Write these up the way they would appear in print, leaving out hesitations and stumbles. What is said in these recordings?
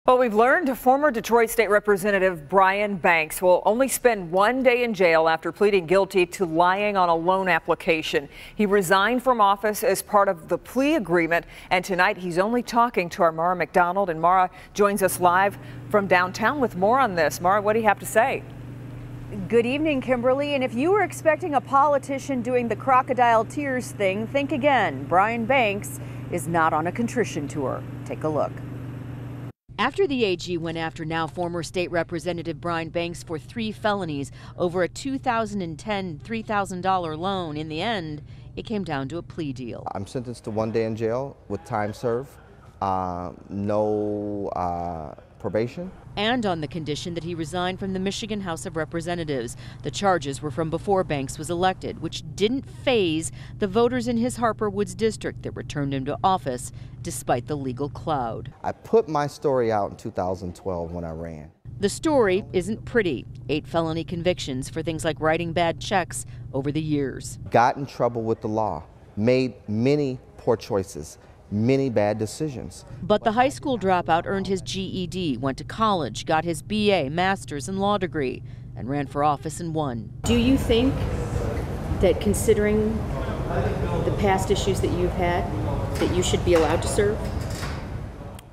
Well, we've learned former Detroit State Representative Brian Banks will only spend 1 day in jail after pleading guilty to lying on a loan application. He resigned from office as part of the plea agreement, and tonight he's only talking to our Mara McDonald. And Mara joins us live from downtown with more on this. Mara, what do you have to say? Good evening, Kimberly. And if you were expecting a politician doing the crocodile tears thing, think again. Brian Banks is not on a contrition tour. Take a look. After the AG went after now former state representative Brian Banks for 3 felonies over a 2010 $3,000 loan, in the end, it came down to a plea deal. I'm sentenced to 1 day in jail with time served, no probation. And on the condition that he resign from the Michigan House of Representatives. The charges were from before Banks was elected, which didn't faze the voters in his Harper Woods district that returned him to office despite the legal cloud. I put my story out in 2012 when I ran. The story isn't pretty. 8 felony convictions for things like writing bad checks over the years. Got in trouble with the law, made many poor choices, many bad decisions. But the high school dropout earned his GED, went to college, got his BA, master's, and law degree, and ran for office and won. Do you think that, considering the past issues that you've had, that you should be allowed to serve?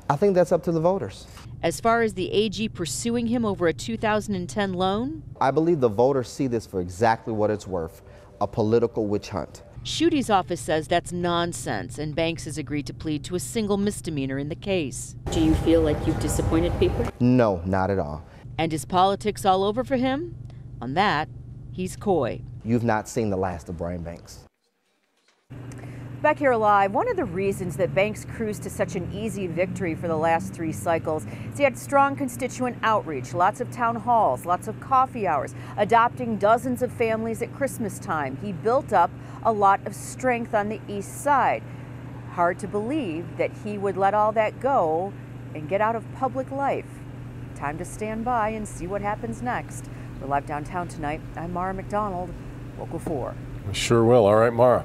I think that's up to the voters. As far as the AG pursuing him over a 2010 loan, I believe the voters see this for exactly what it's worth, a political witch hunt. Schuette's office says that's nonsense, and Banks has agreed to plead to a single misdemeanor in the case. Do you feel like you've disappointed people? No, not at all. And is politics all over for him? On that, he's coy. You've not seen the last of Brian Banks. Back here live, one of the reasons that Banks cruised to such an easy victory for the last 3 cycles is he had strong constituent outreach, lots of town halls, lots of coffee hours, adopting dozens of families at Christmas time. He built up a lot of strength on the east side. Hard to believe that he would let all that go and get out of public life. Time to stand by and see what happens next. We're live downtown tonight. I'm Mara McDonald, Local 4. We sure will. All right, Mara.